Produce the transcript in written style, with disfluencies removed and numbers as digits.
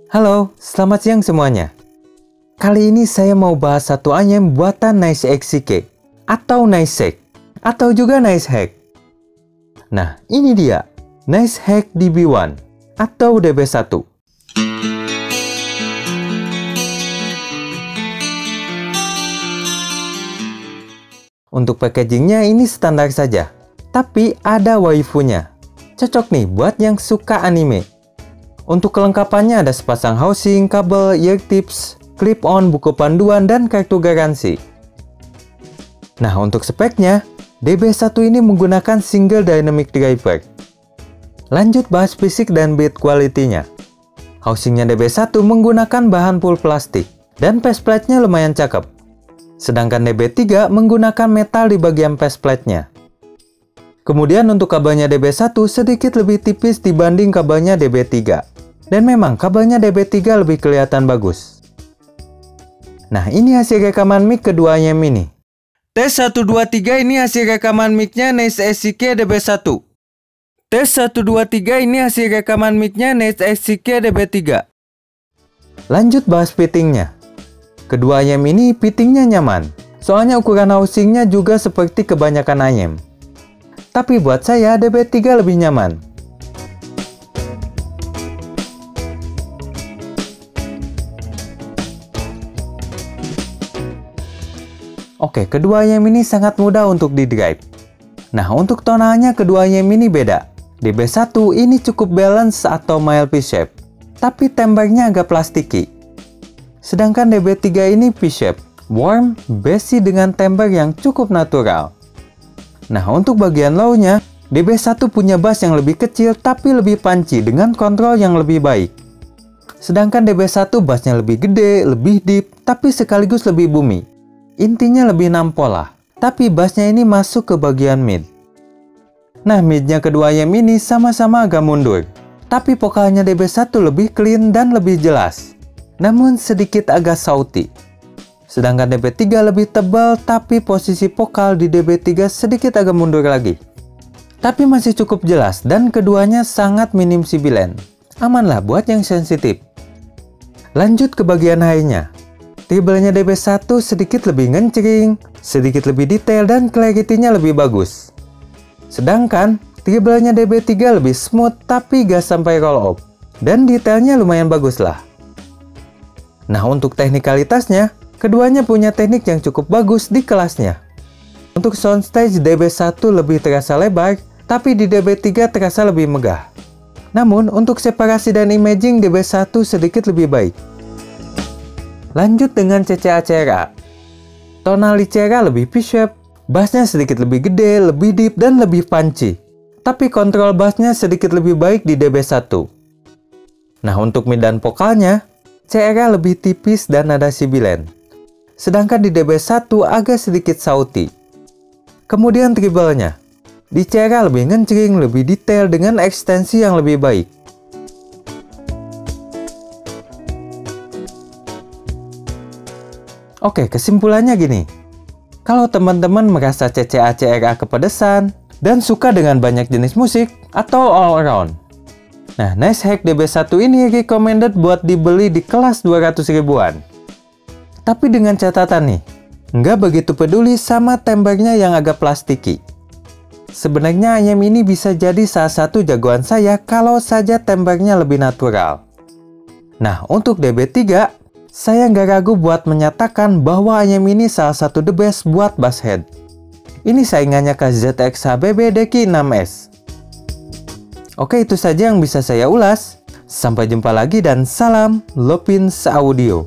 Halo, selamat siang semuanya. Kali ini saya mau bahas satu anyem buatan NiceXCK atau NiceHack atau juga NiceHack. Nah, ini dia NiceHack DB1 atau DB1. Untuk packagingnya ini standar saja, tapi ada waifunya. Cocok nih buat yang suka anime. Untuk kelengkapannya ada sepasang housing, kabel, ear tips, clip-on, buku panduan, dan kartu garansi. Nah, untuk speknya, DB1 ini menggunakan single dynamic driver. Lanjut bahas fisik dan build quality-nya. Housingnya DB1 menggunakan bahan full plastik, dan faceplate-nya lumayan cakep. Sedangkan DB3 menggunakan metal di bagian faceplate-nya. Kemudian untuk kabelnya DB1 sedikit lebih tipis dibanding kabelnya DB3. Dan memang kabelnya DB3 lebih kelihatan bagus. Nah, ini hasil rekaman mic keduanya ini. Tes 1, 2, 3 ini hasil rekaman mic-nya NiceXCK DB1. Tes 1, 2, 3 ini hasil rekaman mic-nya NiceXCK DB3. Lanjut bahas fittingnya. Kedua anyem ini fittingnya nyaman, soalnya ukuran housingnya juga seperti kebanyakan anyem. Tapi buat saya DB3 lebih nyaman. Oke, kedua anyem ini sangat mudah untuk di-drive. Nah, untuk tonalnya kedua anyem ini beda. DB1 ini cukup balance atau mild V-shape, tapi tempernya agak plastiki. Sedangkan DB3 ini V-shape, warm, bassy dengan temper yang cukup natural. Nah, untuk bagian low-nya, DB1 punya bass yang lebih kecil tapi lebih punchy dengan kontrol yang lebih baik. Sedangkan DB1 bassnya lebih gede, lebih deep, tapi sekaligus lebih boomy. Intinya lebih nampol lah, tapi bassnya ini masuk ke bagian mid. Nah, midnya kedua anyem ini sama-sama agak mundur, tapi vokalnya DB1 lebih clean dan lebih jelas. Namun sedikit agak sauti. Sedangkan DB3 lebih tebal, tapi posisi vokal di DB3 sedikit agak mundur lagi. Tapi masih cukup jelas dan keduanya sangat minim sibilan. Aman lah buat yang sensitif. Lanjut ke bagian high-nya. Treble-nya DB1 sedikit lebih ngencring, sedikit lebih detail dan clarity-nya lebih bagus. Sedangkan treble-nya DB3 lebih smooth tapi gak sampai roll off. Dan detailnya lumayan bagus lah. Nah, untuk teknikalitasnya, keduanya punya teknik yang cukup bagus di kelasnya. Untuk soundstage DB1 lebih terasa lebar, tapi di DB3 terasa lebih megah. Namun, untuk separasi dan imaging DB1 sedikit lebih baik. Lanjut dengan CCA-CRA. Tonal di CRA lebih V-shape, bassnya sedikit lebih gede, lebih deep, dan lebih punchy. Tapi kontrol bassnya sedikit lebih baik di DB1. Nah, untuk mid dan vokalnya, CRA lebih tipis dan nada sibilan. Sedangkan di DB1 agak sedikit sauti. Kemudian treble-nya. Di CRA lebih ngencring, lebih detail dengan ekstensi yang lebih baik. Oke, kesimpulannya gini. Kalau teman-teman merasa CCA-CRA kepedesan dan suka dengan banyak jenis musik atau all around, nah, NiceHack DB1 ini recommended buat dibeli di kelas 200 ribuan. Tapi dengan catatan nih, nggak begitu peduli sama tempernya yang agak plastiki. Sebenarnya anyem ini bisa jadi salah satu jagoan saya kalau saja tempernya lebih natural. Nah, untuk DB3, saya nggak ragu buat menyatakan bahwa anyem ini salah satu the best buat bass head. Ini saingannya ke ZX HBB Deki 6S. Oke, itu saja yang bisa saya ulas. Sampai jumpa lagi dan salam Lopins Audio.